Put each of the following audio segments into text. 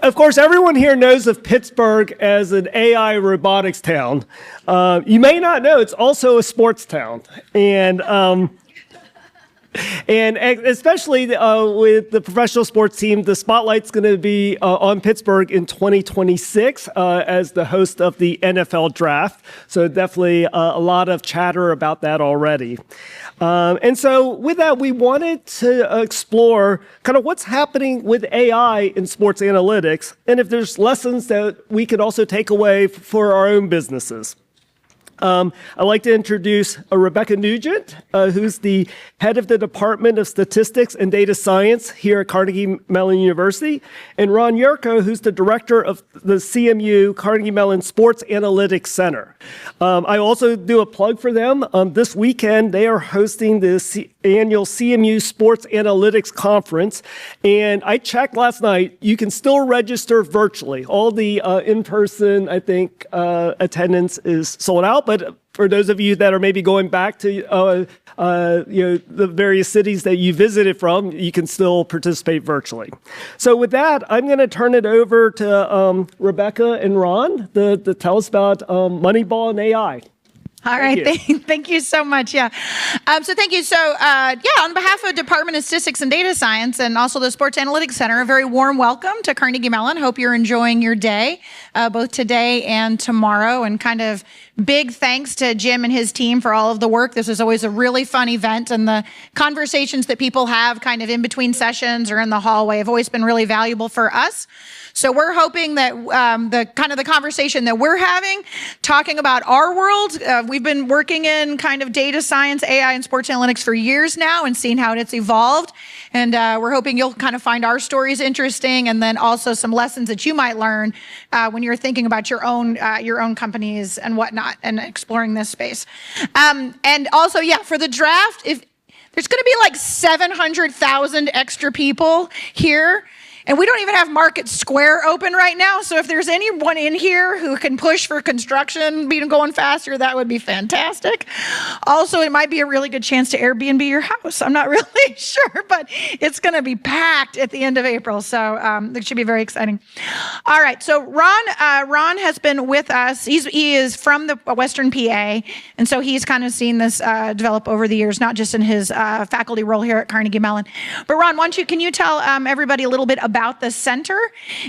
of course, everyone here knows of Pittsburgh as an AI robotics town. You may not know it's also a sports town. And especially with the professional sports team, the spotlight's going to be on Pittsburgh in 2026 as the host of the NFL draft. So definitely a lot of chatter about that already. And so with that, we wanted to explore kind of what's happening with AI in sports analytics, and if there's lessons that we could also take away for our own businesses. I'd like to introduce Rebecca Nugent, who's the head of the Department of Statistics and Data Science here at Carnegie Mellon University, and Ron Yurko, who's the director of the CMU Carnegie Mellon Sports Analytics Center. I also do a plug for them. This weekend, they are hosting the annual CMU Sports Analytics Conference, and I checked last night, you can still register virtually. All the in-person, I think, attendance is sold out. But for those of you that are maybe going back to the various cities that you visited from, you can still participate virtually. So with that, I'm going to turn it over to Rebecca and Ron to tell us about Moneyball and AI. All right, thank you so much. Yeah, so thank you. So on behalf of Department of Statistics and Data Science and also the Sports Analytics Center, a very warm welcome to Carnegie Mellon. Hope you're enjoying your day, both today and tomorrow, and kind of big thanks to Jim and his team for all of the work. This is always a really fun event, and the conversations that people have kind of in between sessions or in the hallway have always been really valuable for us. So we're hoping that the conversation that we're having, talking about our world, we've been working in kind of data science, AI, and sports analytics for years now and seeing how it's evolved. And we're hoping you'll kind of find our stories interesting, and then also some lessons that you might learn when you're thinking about your own companies and whatnot and exploring this space. And also, for the draft, if there's going to be like 700,000 extra people here. And we don't even have Market Square open right now. So if there's anyone in here who can push for construction, going faster, that would be fantastic. Also, it might be a really good chance to Airbnb your house. I'm not really sure, but it's going to be packed at the end of April. So it should be very exciting. All right. So Ron has been with us. He is from the Western PA. And so he's kind of seen this develop over the years, not just in his faculty role here at Carnegie Mellon. But Ron, can you tell everybody a little bit about the center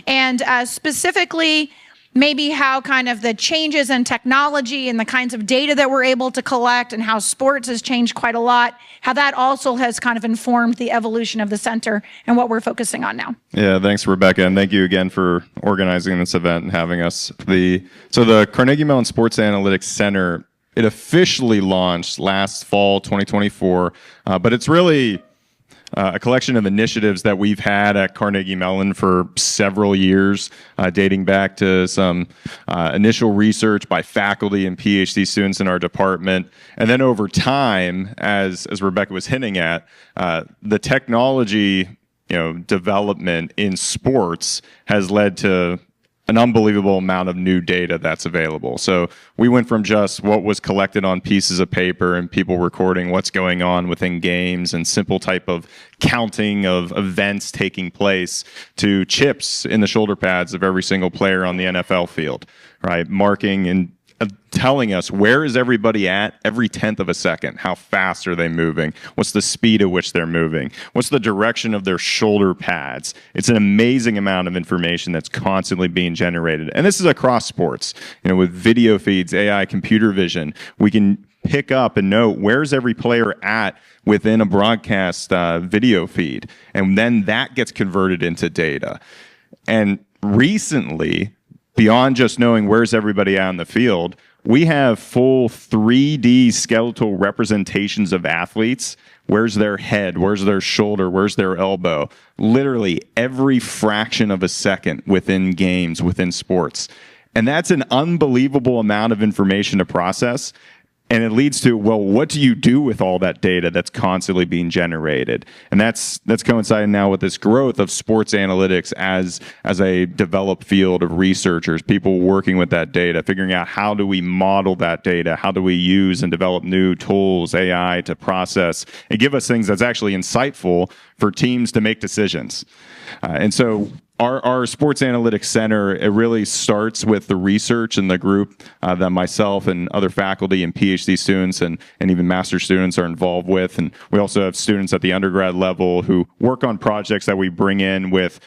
and specifically maybe how kind of the changes in technology and the kinds of data that we're able to collect and how sports has changed quite a lot, how that also has kind of informed the evolution of the center and what we're focusing on now. Yeah, thanks, Rebecca, and thank you again for organizing this event and having us. The Carnegie Mellon Sports Analytics Center, it officially launched last fall, 2024, but it's really a collection of initiatives that we've had at Carnegie Mellon for several years, dating back to some initial research by faculty and PhD students in our department. And then over time, as Rebecca was hinting at, the technology development in sports has led to an unbelievable amount of new data that's available. So we went from just what was collected on pieces of paper and people recording what's going on within games and simple type of counting of events taking place to chips in the shoulder pads of every single player on the NFL field, right? Marking and telling us where is everybody at every 10th of a second. How fast are they moving? What's the speed at which they're moving? What's the direction of their shoulder pads? It's an amazing amount of information that's constantly being generated. And this is across sports. With video feeds, AI, computer vision, we can pick up and know where's every player at within a broadcast video feed. And then that gets converted into data. And recently, beyond just knowing where's everybody out in the field, we have full 3D skeletal representations of athletes. Where's their head? Where's their shoulder? Where's their elbow? Literally every fraction of a second within games, within sports. And that's an unbelievable amount of information to process. And it leads to, well, what do you do with all that data that's constantly being generated? And that's coinciding now with this growth of sports analytics as a developed field of researchers, people working with that data, figuring out how do we model that data, how do we use and develop new tools, AI, to process and give us things that's actually insightful for teams to make decisions. And so our sports analytics center, it really starts with the research and the group that myself and other faculty and PhD students and even master students are involved with. And we also have students at the undergrad level who work on projects that we bring in with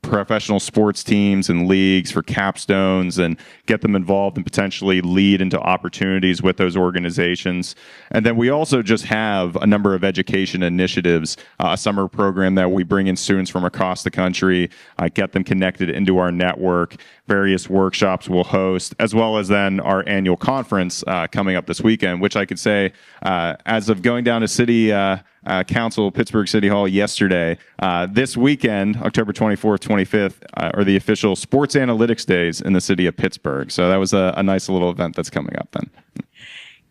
professional sports teams and leagues for capstones and get them involved and potentially lead into opportunities with those organizations. And then we also just have a number of education initiatives, a summer program that we bring in students from across the country, get them connected into our network, various workshops we'll host, as well as then our annual conference coming up this weekend, which I could say, as of going down to City Council, Pittsburgh City Hall yesterday, this weekend, October 24th, 25th, are the official Sports Analytics Days in the city of Pittsburgh. So that was a nice little event that's coming up then.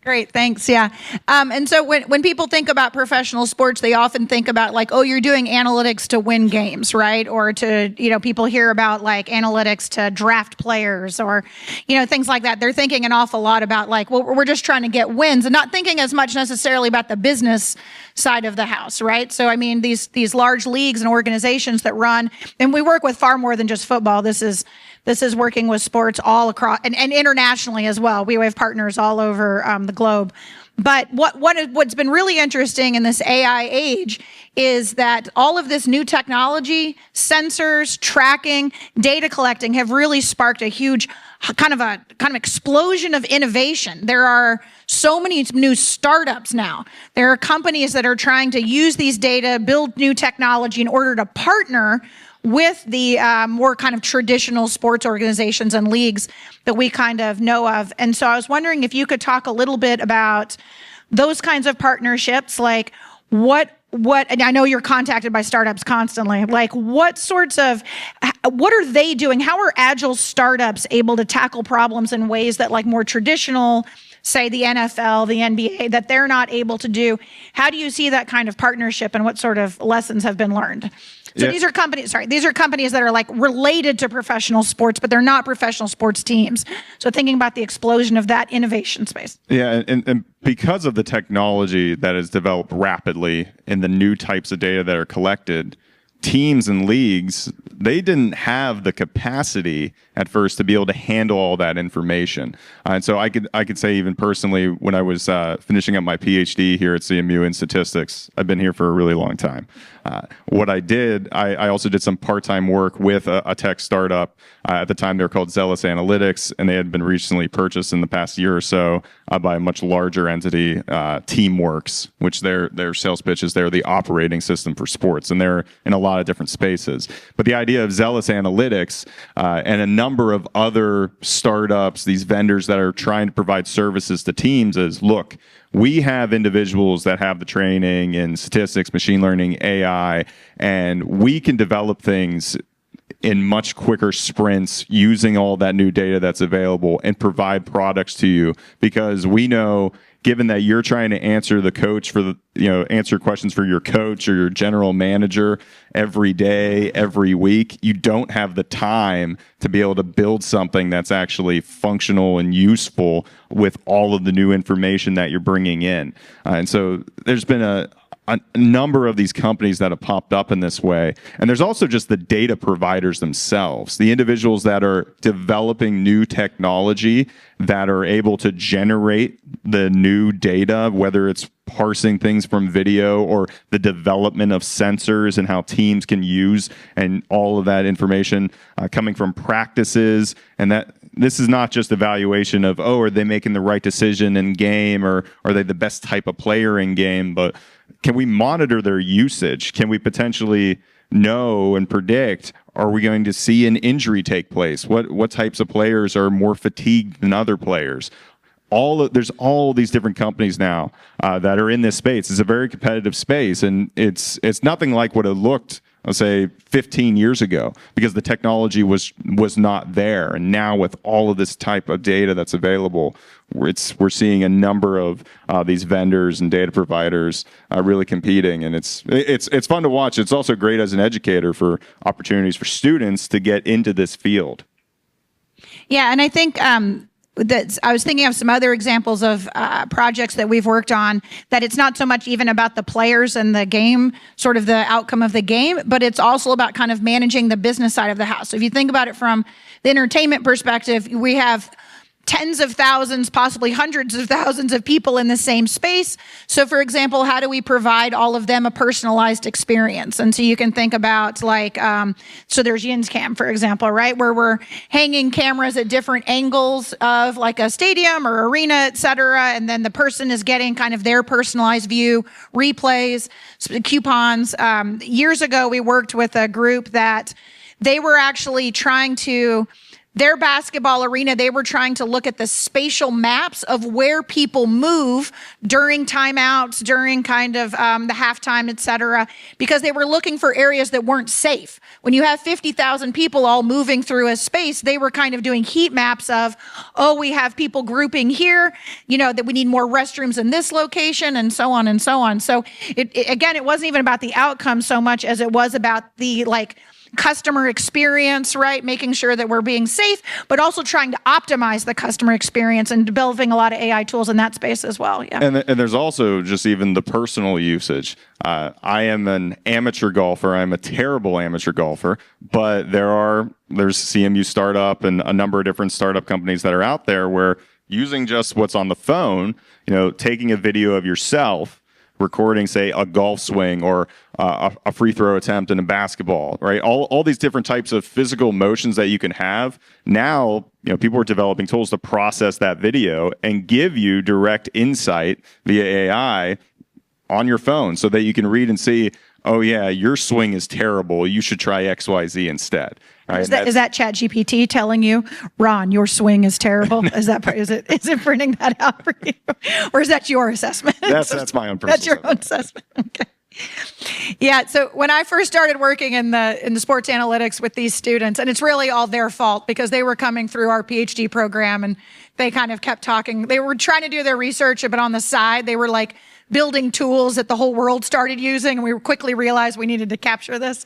Great, thanks. Yeah. And so when people think about professional sports, they often think about like, oh, you're doing analytics to win games, right? Or to, people hear about like analytics to draft players or, things like that. They're thinking an awful lot about like, well, we're just trying to get wins and not thinking as much necessarily about the business side of the house, right? So, I mean, these large leagues and organizations that run, and we work with far more than just football. This is working with sports all across and internationally as well. We have partners all over the globe. But what's been really interesting in this AI age is that all of this new technology, sensors, tracking, data collecting have really sparked a huge kind of explosion of innovation. There are so many new startups now. There are companies that are trying to use these data, build new technology in order to partner with the more kind of traditional sports organizations and leagues that we kind of know of. And so I was wondering if you could talk a little bit about those kinds of partnerships, like what, and I know you're contacted by startups constantly, like what are they doing? How are agile startups able to tackle problems in ways that like more traditional, say the NFL, the NBA, that they're not able to do? How do you see that kind of partnership and what sort of lessons have been learned? So these are companies that are like related to professional sports, but they're not professional sports teams. So thinking about the explosion of that innovation space. Yeah, and because of the technology that has developed rapidly and the new types of data that are collected, teams and leagues, they didn't have the capacity at first to be able to handle all that information. And so I could say even personally, when I was finishing up my PhD here at CMU in statistics, I've been here for a really long time. What I did, I also did some part-time work with a tech startup. At the time, they were called Zealous Analytics, and they had been recently purchased in the past year or so by a much larger entity, Teamworks, which their sales pitch is they're the operating system for sports, and they're in a lot of different spaces. But the idea of Zealous Analytics and a number of other startups, these vendors that are trying to provide services to teams is, look, we have individuals that have the training in statistics, machine learning, AI, and we can develop things in much quicker sprints using all that new data that's available and provide products to you, because we know, given that you're trying to answer answer questions for your coach or your general manager every day, every week, you don't have the time to be able to build something that's actually functional and useful with all of the new information that you're bringing in. And so there's been a number of these companies that have popped up in this way. And there's also just the data providers themselves, the individuals that are developing new technology that are able to generate the new data, whether it's parsing things from video or the development of sensors and how teams can use and all of that information coming from practices. And that this is not just evaluation of, oh, are they making the right decision in game, or are they the best type of player in game, but can we monitor their usage? Can we potentially know and predict, are we going to see an injury take place? What types of players are more fatigued than other players? There's all these different companies now that are in this space. It's a very competitive space, and it's nothing like what it looked, let's say, 15 years ago, because the technology was not there. And now with all of this type of data that's available, we're seeing a number of these vendors and data providers really competing, and it's fun to watch. It's also great as an educator for opportunities for students to get into this field. Yeah, and I think I was thinking of some other examples of projects that we've worked on, that it's not so much even about the players and the game, sort of the outcome of the game, but it's also about kind of managing the business side of the house. So if you think about it from the entertainment perspective, we have tens of thousands, possibly hundreds of thousands of people in the same space. So for example, how do we provide all of them a personalized experience? And so you can think about like, so there's Yin's Cam, for example, right? Where we're hanging cameras at different angles of like a stadium or arena, et cetera. And then the person is getting kind of their personalized view, replays, coupons. Years ago, we worked with a group that they were actually trying to, their basketball arena, they were trying to look at the spatial maps of where people move during timeouts, during kind of the halftime, et cetera, because they were looking for areas that weren't safe. When you have 50,000 people all moving through a space, they were kind of doing heat maps of, oh, we have people grouping here, you know, that we need more restrooms in this location, and so on and so on. So again, it wasn't even about the outcome so much as it was about the like customer experience, right? Making sure that we're being safe, but also trying to optimize the customer experience and developing a lot of AI tools in that space as well. Yeah. And there's also just even the personal usage. I am an amateur golfer. I'm a terrible amateur golfer, but there's CMU Startup and a number of different startup companies that are out there where using just what's on the phone, you know, taking a video of yourself, recording, say, a golf swing or a free throw attempt in a basketball, right? All these different types of physical motions that you can have. Now, you know, people are developing tools to process that video and give you direct insight via AI on your phone so that you can read and see, oh yeah, your swing is terrible. You should try XYZ instead. Right? Is that ChatGPT telling you, Ron, your swing is terrible? Is it printing that out for you, or is that your assessment? That's my own personal. That's your own assessment. Okay. Yeah. So when I first started working in the sports analytics with these students, and it's really all their fault because they were coming through our PhD program and they kind of kept talking. They were trying to do their research, but on the side, they were like building tools that the whole world started using, and we quickly realized we needed to capture this.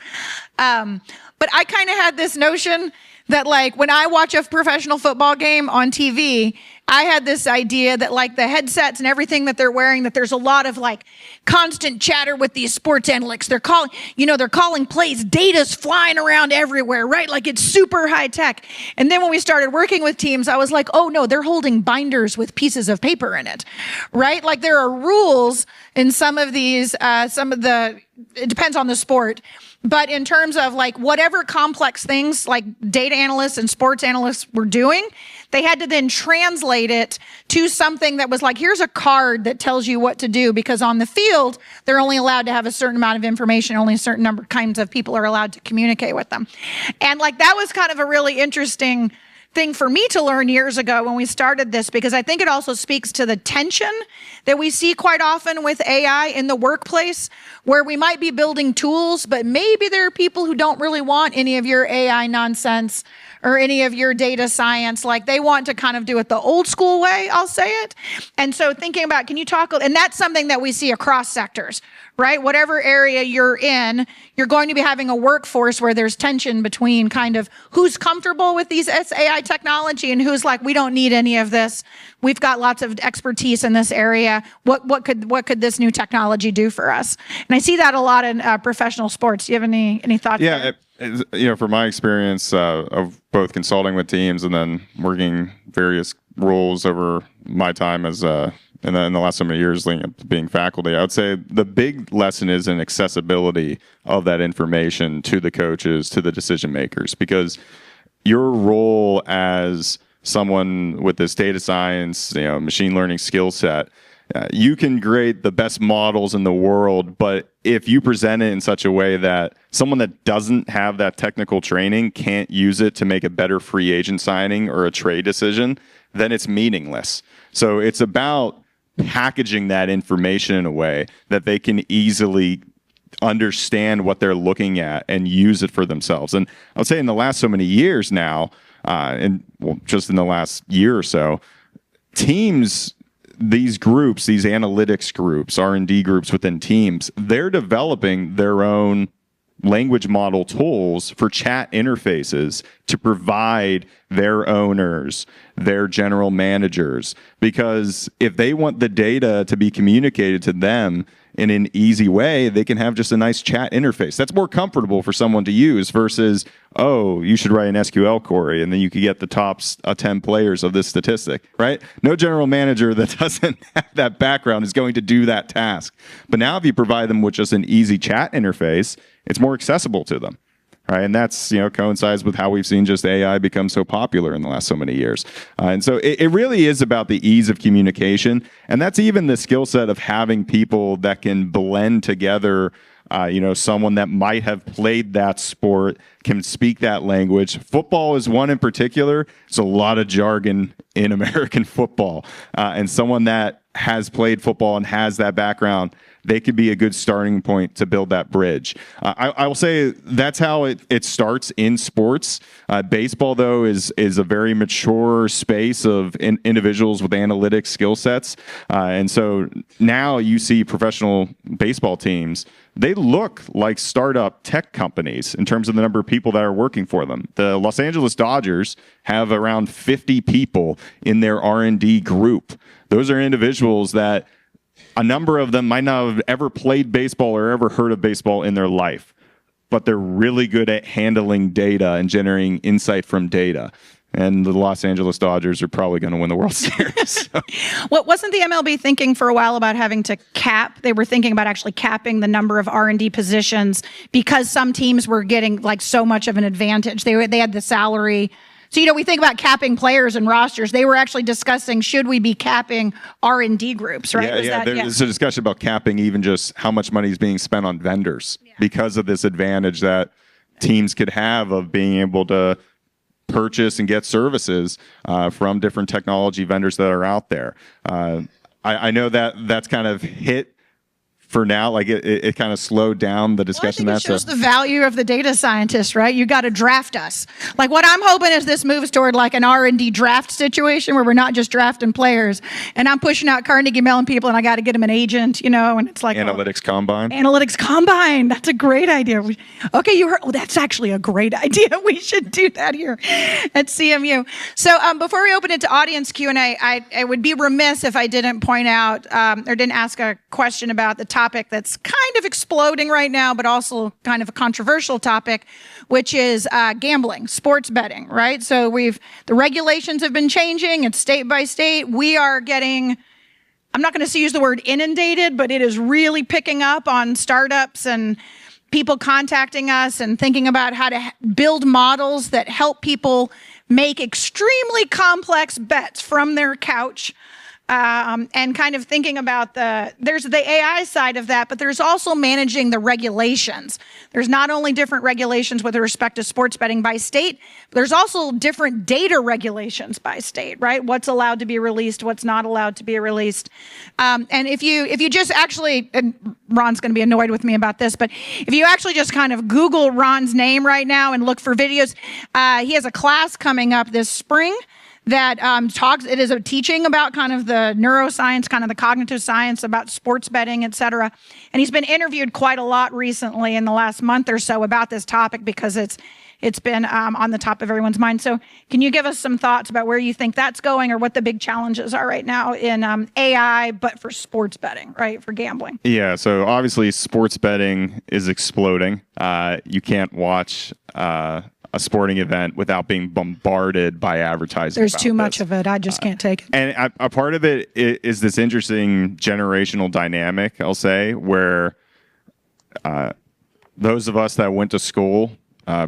But I kind of had this notion that like when I watch a professional football game on TV, I had this idea that like the headsets and everything that they're wearing, that there's a lot of like constant chatter with these sports analytics. They're calling plays, data's flying around everywhere, right? Like it's super high tech. And then when we started working with teams, I was like, oh no, they're holding binders with pieces of paper in it, right? Like there are rules in some of these, it depends on the sport. But in terms of like whatever complex things like data analysts and sports analysts were doing, they had to then translate it to something that was like, here's a card that tells you what to do, because on the field, they're only allowed to have a certain amount of information. Only a certain number of kinds of people are allowed to communicate with them. And like that was kind of a really interesting thing for me to learn years ago when we started this, because I think it also speaks to the tension that we see quite often with AI in the workplace, where we might be building tools, but maybe there are people who don't really want any of your AI nonsense or any of your data science. Like they want to kind of do it the old school way, I'll say it. And so thinking about, can you talk, and that's something that we see across sectors, right? Whatever area you're in, you're going to be having a workforce where there's tension between kind of who's comfortable with these AI technology and who's like, we don't need any of this. We've got lots of expertise in this area. What could this new technology do for us? And I see that a lot in professional sports. Do you have any thoughts? Yeah, from my experience of both consulting with teams and then working various roles over my time as in the last so many years leading up to being faculty, I would say the big lesson is in accessibility of that information to the coaches, to the decision makers, because your role as someone with this data science, machine learning skill set, you can create the best models in the world, but if you present it in such a way that someone that doesn't have that technical training can't use it to make a better free agent signing or a trade decision, then it's meaningless. So it's about packaging that information in a way that they can easily understand what they're looking at and use it for themselves. And I would say in the last so many years now, just in the last year or so, teams, these groups, these analytics groups, R&D groups within teams, they're developing their own language model tools for chat interfaces to provide their owners, their general managers, because if they want the data to be communicated to them in an easy way, they can have just a nice chat interface. That's more comfortable for someone to use versus, oh, you should write an SQL query and then you could get the top 10 players of this statistic, right? No general manager that doesn't have that background is going to do that task. But now if you provide them with just an easy chat interface, it's more accessible to them. Right, and that's, coincides with how we've seen just AI become so popular in the last so many years. And so it really is about the ease of communication. And that's even the skill set of having people that can blend together, someone that might have played that sport, can speak that language. Football is one in particular. It's a lot of jargon in American football. And someone that has played football and has that background, they could be a good starting point to build that bridge. I will say that's how it starts in sports. Baseball, though, is a very mature space of individuals with analytic skill sets. And so now you see professional baseball teams, they look like startup tech companies in terms of the number of people that are working for them. The Los Angeles Dodgers have around 50 people in their R&D group. Those are individuals that a number of them might not have ever played baseball or ever heard of baseball in their life, but they're really good at handling data and generating insight from data. And the Los Angeles Dodgers are probably going to win the World Series. So. Well, wasn't the MLB thinking for a while about having to cap? They were thinking about actually capping the number of R&D positions because some teams were getting like so much of an advantage. They had the salary. So, we think about capping players and rosters. They were actually discussing, should we be capping R&D groups, right? There's a discussion about capping even just how much money is being spent on vendors because of this advantage that teams could have of being able to purchase and get services from different technology vendors that are out there. I know that's kind of hit for now, like it kind of slowed down the discussion. Well, I think it shows the value of the data scientist, right? You got to draft us. Like what I'm hoping is this moves toward like an R&D draft situation where we're not just drafting players. And I'm pushing out Carnegie Mellon people, and I got to get them an agent, and it's like analytics combine. Analytics combine. That's a great idea. Okay, you heard. Oh, that's actually a great idea. We should do that here at CMU. So before we open it to audience Q&A, I would be remiss if I didn't point out or didn't ask a question about the topic that's kind of exploding right now, but also kind of a controversial topic, which is gambling, sports betting, right? So the regulations have been changing. It's state by state. We are getting, I'm not going to use the word inundated, but it is really picking up on startups and people contacting us and thinking about how to build models that help people make extremely complex bets from their couch. And kind of thinking about there's the AI side of that, but there's also managing the regulations. There's not only different regulations with respect to sports betting by state, but there's also different data regulations by state, right? What's allowed to be released, what's not allowed to be released. And if you just actually, and Ron's going to be annoyed with me about this, but if you actually just kind of Google Ron's name right now and look for videos, he has a class coming up this spring that it is a teaching about kind of the neuroscience, kind of the cognitive science about sports betting, et cetera. And he's been interviewed quite a lot recently in the last month or so about this topic because it's been on the top of everyone's mind. So can you give us some thoughts about where you think that's going or what the big challenges are right now in AI, but for sports betting, right, for gambling? Yeah, so obviously sports betting is exploding. You can't watch a sporting event without being bombarded by advertising. There's too much of it. I just can't take it. And a part of it is this interesting generational dynamic, I'll say, where those of us that went to school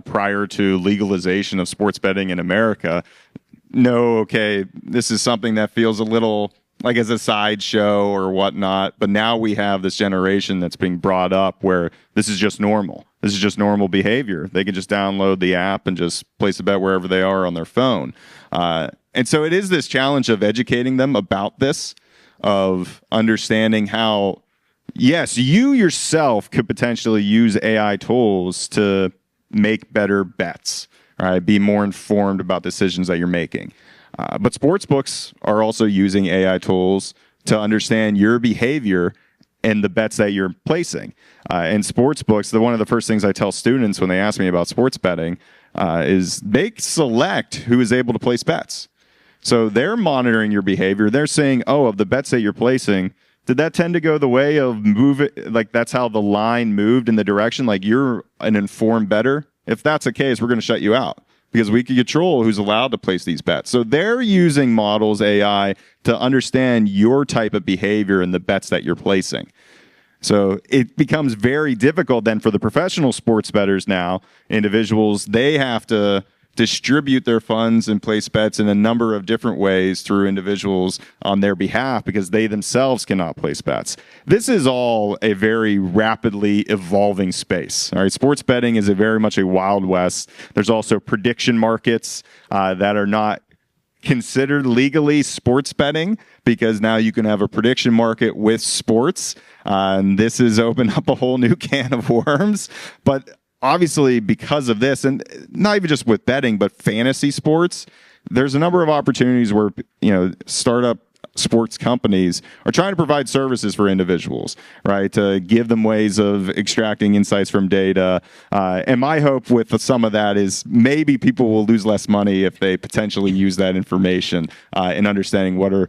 prior to legalization of sports betting in America know, okay, this is something that feels a little like as a sideshow or whatnot. But now we have this generation that's being brought up where this is just normal. This is just normal behavior. They can just download the app and just place a bet wherever they are on their phone. And so it is this challenge of educating them about this, of understanding how, yes, you yourself could potentially use AI tools to make better bets, right? Be more informed about decisions that you're making. But sports books are also using AI tools to understand your behavior and the bets that you're placing. In sports books, one of the first things I tell students when they ask me about sports betting is they select who is able to place bets. So they're monitoring your behavior. They're saying, oh, of the bets that you're placing, did that tend to go the way of move it? Like that's how the line moved in the direction. Like you're an informed bettor. If that's the case, we're going to shut you out because we can control who's allowed to place these bets. So they're using models, AI, to understand your type of behavior and the bets that you're placing. So it becomes very difficult then for the professional sports bettors now, individuals, they have to distribute their funds and place bets in a number of different ways through individuals on their behalf because they themselves cannot place bets. This is all a very rapidly evolving space. All right, sports betting is very much a wild west. There's also prediction markets that are not considered legally sports betting because now you can have a prediction market with sports. And this has opened up a whole new can of worms. But obviously, because of this, and not even just with betting, but fantasy sports, there's a number of opportunities where, startup sports companies are trying to provide services for individuals, right? To give them ways of extracting insights from data. And my hope with some of that is maybe people will lose less money if they potentially use that information in understanding what are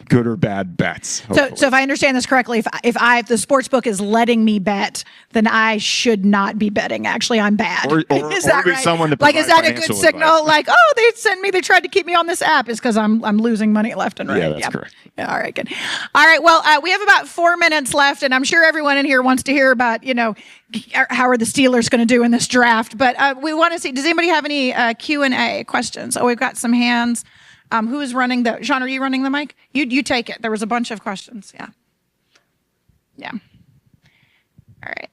good or bad bets. So if I understand this correctly, if the sports book is letting me bet, then I should not be betting. Actually, I'm bad. Or is that right? Someone to like, is that a good financial signal? advice. Like, oh, they tried to keep me on this app is because I'm losing money left and right. Yeah, that's correct. Yeah, all right, good. All right, well, we have about 4 minutes left, and I'm sure everyone in here wants to hear about, how are the Steelers going to do in this draft? But we want to see, does anybody have any Q&A questions? Oh, we've got some hands. Who is running Sean, are you running the mic? You take it. There was a bunch of questions. Yeah. Yeah. All right.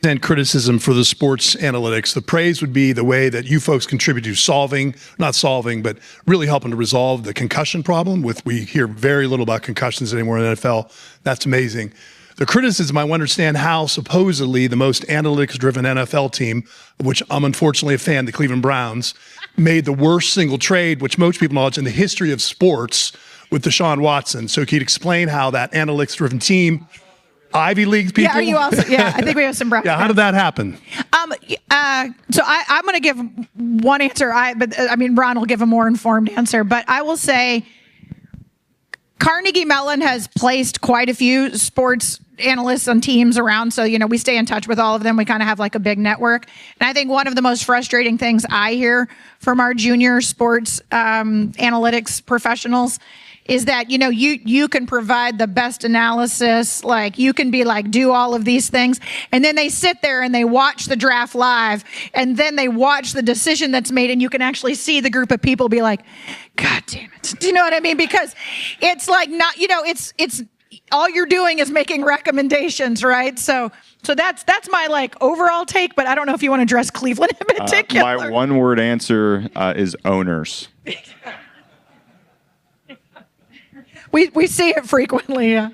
And criticism for the sports analytics. The praise would be the way that you folks contribute to not solving, but really helping to resolve the concussion problem. We hear very little about concussions anymore in the NFL. That's amazing. The criticism, I want to understand how supposedly the most analytics-driven NFL team, which I'm unfortunately a fan, the Cleveland Browns, made the worst single trade, which most people acknowledge in the history of sports, with Deshaun Watson. So can you explain how that analytics-driven team, Ivy League people? Yeah, are you also? Yeah, I think we have some Browns. Yeah, how did that happen? So I'm going to give one answer. Ron will give a more informed answer, but I will say Carnegie Mellon has placed quite a few sports analysts on teams around. So, we stay in touch with all of them. We kind of have like a big network. And I think one of the most frustrating things I hear from our junior sports analytics professionals is that, you can provide the best analysis, like you can be like, do all of these things. And then they sit there and they watch the draft live and then they watch the decision that's made and you can actually see the group of people be like, God damn it. Do you know what I mean? Because it's like not, it's all you're doing is making recommendations, right? So that's my like overall take, but I don't know if you want to address Cleveland in particular. My one word answer is owners. We see it frequently, yeah.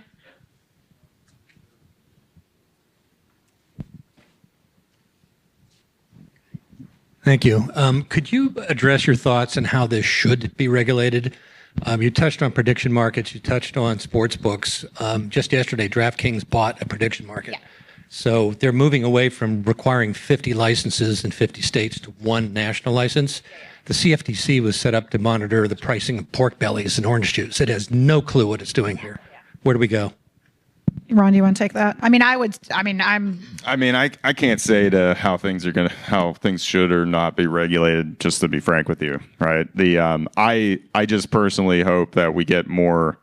Thank you. Could you address your thoughts on how this should be regulated? You touched on prediction markets. You touched on sports books. Just yesterday, DraftKings bought a prediction market. Yeah. So they're moving away from requiring 50 licenses in 50 states to one national license. The CFTC was set up to monitor the pricing of pork bellies and orange juice. It has no clue what it's doing here. Where do we go? Ron, do you want to take that? I can't say to how things should or not be regulated, just to be frank with you, right? I just personally hope that we get more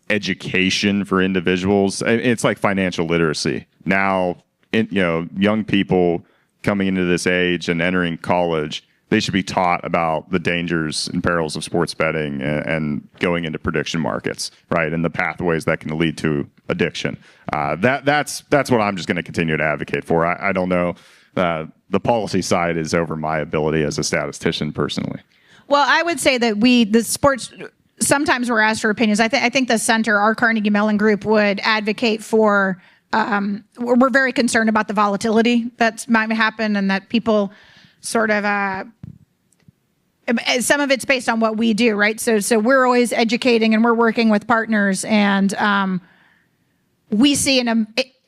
education for individuals. It's like financial literacy. Now, young people coming into this age and entering college, they should be taught about the dangers and perils of sports betting and going into prediction markets, right? And the pathways that can lead to addiction. That's what I'm just going to continue to advocate for. I don't know. The policy side is over my ability as a statistician personally. Well, I would say that the sports, sometimes we're asked for opinions. I think the center, our Carnegie Mellon group, would advocate for, we're very concerned about the volatility that might happen and that people sort of some of it's based on what we do, right? So we're always educating and we're working with partners, and we see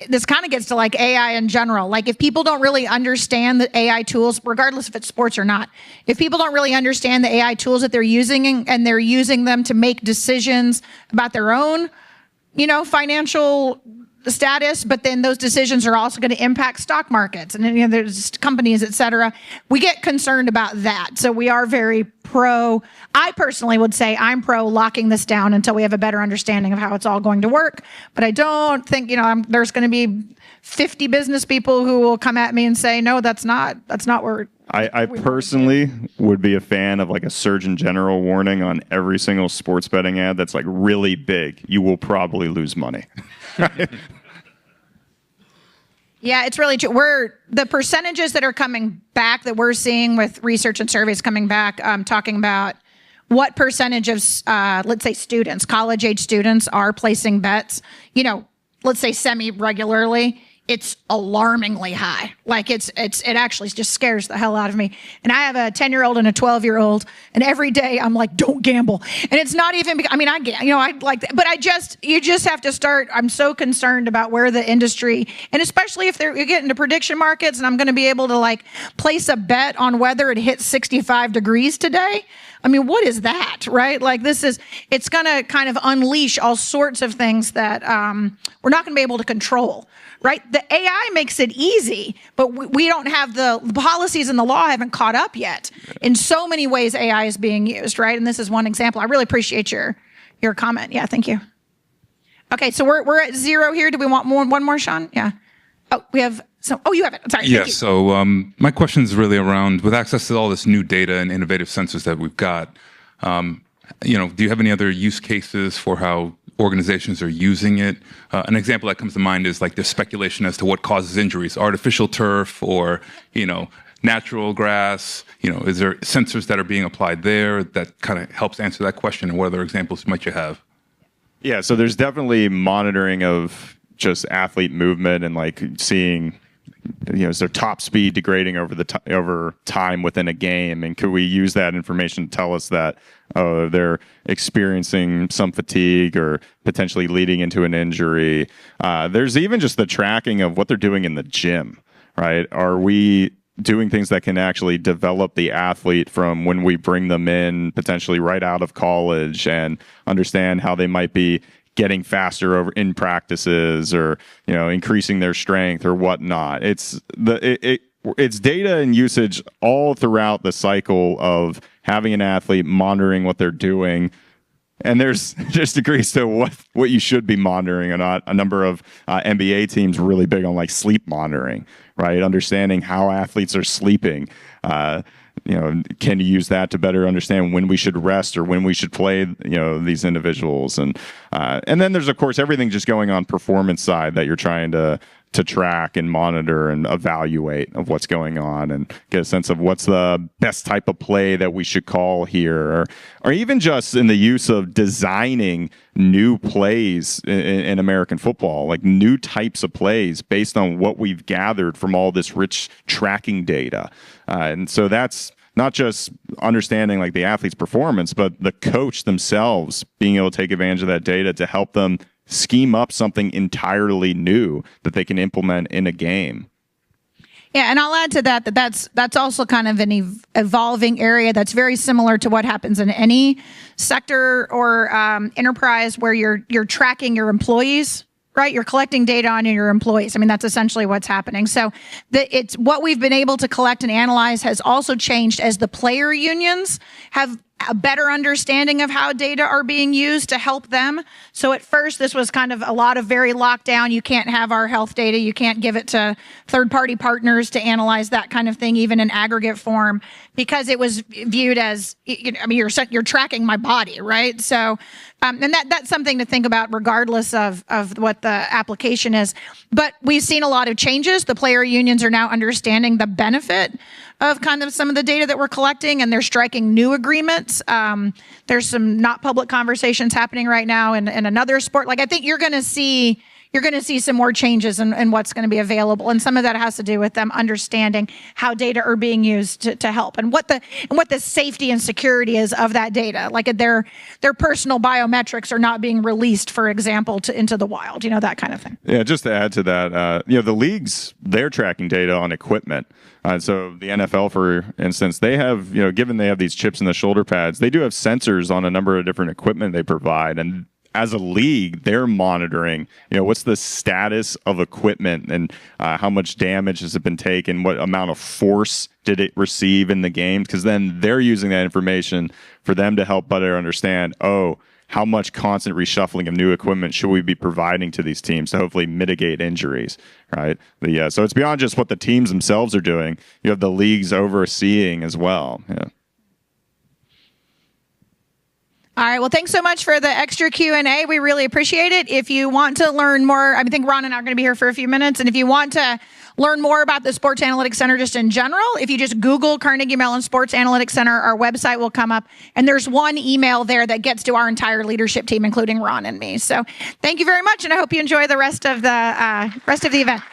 this kind of gets to like AI in general. Like if people don't really understand the AI tools, regardless if it's sports or not, if people don't really understand the AI tools that they're using and they're using them to make decisions about their own, financial status, but then those decisions are also going to impact stock markets and there's companies, et cetera. We get concerned about that. So we are very I personally would say I'm pro locking this down until we have a better understanding of how it's all going to work. But I don't think, there's going to be 50 business people who will come at me and say, no, that's not where I personally would be a fan of like a Surgeon General warning on every single sports betting ad that's like really big. You will probably lose money. Yeah, it's really true. The percentages that are coming back that we're seeing with research and surveys coming back, talking about what percentage of, let's say students, college age students are placing bets, let's say semi-regularly. It's alarmingly high. Like it actually just scares the hell out of me. And I have a 10-year-old and a 12-year-old, and every day I'm like, don't gamble. And it's not even, I like that, but you just have to start. I'm so concerned about where the industry, and especially if you get into prediction markets and I'm going to be able to like place a bet on whether it hits 65 degrees today. What is that, right? Like it's going to kind of unleash all sorts of things that we're not going to be able to control, right? The AI makes it easy, but we don't have the policies and the law haven't caught up yet. In so many ways, AI is being used, right? And this is one example. I really appreciate your comment. Yeah, thank you. Okay, so we're at 0 here. Do we want one more, Sean? Yeah. Oh, we have. You have it. Sorry. Yeah. So my question is really around, with access to all this new data and innovative sensors that we've got, do you have any other use cases for how organizations are using it? An example that comes to mind is like there's speculation as to what causes injuries, artificial turf or, natural grass. Is there sensors that are being applied there that kind of helps answer that question? And what other examples might you have? Yeah. So there's definitely monitoring of just athlete movement and like seeing, is their top speed degrading over time within a game? And could we use that information to tell us that they're experiencing some fatigue or potentially leading into an injury? There's even just the tracking of what they're doing in the gym, right? Are we doing things that can actually develop the athlete from when we bring them in, potentially right out of college, and understand how they might be getting faster over in practices or, increasing their strength or whatnot. It's data and usage all throughout the cycle of having an athlete, monitoring what they're doing. And there's degrees to what you should be monitoring or not. A number of NBA teams really big on like sleep monitoring, right? Understanding how athletes are sleeping. Can you use that to better understand when we should rest or when we should play, these individuals? And then there's, of course, everything just going on performance side that you're trying to track and monitor and evaluate of what's going on and get a sense of what's the best type of play that we should call here, or even just in the use of designing new plays in American football, like new types of plays based on what we've gathered from all this rich tracking data. And so that's not just understanding like the athlete's performance, but the coach themselves being able to take advantage of that data to help them scheme up something entirely new that they can implement in a game. Yeah, and I'll add to that's also kind of an evolving area that's very similar to what happens in any sector or enterprise where you're tracking your employees, right? You're collecting data on your employees. That's essentially what's happening. So it's what we've been able to collect and analyze has also changed as the player unions have a better understanding of how data are being used to help them. So at first, this was kind of a lot of very locked down. You can't have our health data. You can't give it to third-party partners to analyze that kind of thing, even in aggregate form, because it was viewed as, you're tracking my body, right? So, and that's something to think about regardless of what the application is. But we've seen a lot of changes. The player unions are now understanding the benefit of kind of some of the data that we're collecting, and they're striking new agreements. There's some not public conversations happening right now in another sport. Like I think you're going to see you're going to see some more changes in what's going to be available. And some of that has to do with them understanding how data are being used to help and what the safety and security is of that data. Like their personal biometrics are not being released, for example, into the wild, that kind of thing. Yeah, just to add to that, the leagues, they're tracking data on equipment. So the NFL, for instance, they have, given they have these chips in the shoulder pads, they do have sensors on a number of different equipment they provide. And as a league, they're monitoring, what's the status of equipment and how much damage has it been taken, what amount of force did it receive in the game? Because then they're using that information for them to help better understand, how much constant reshuffling of new equipment should we be providing to these teams to hopefully mitigate injuries, right? So it's beyond just what the teams themselves are doing. You have the leagues overseeing as well. Yeah. All right. Well, thanks so much for the extra Q&A. We really appreciate it. If you want to learn more, I think Ron and I are going to be here for a few minutes. And if you want to learn more about the Sports Analytics Center just in general, if you just Google Carnegie Mellon Sports Analytics Center, our website will come up. And there's one email there that gets to our entire leadership team, including Ron and me. So thank you very much. And I hope you enjoy the rest of the event.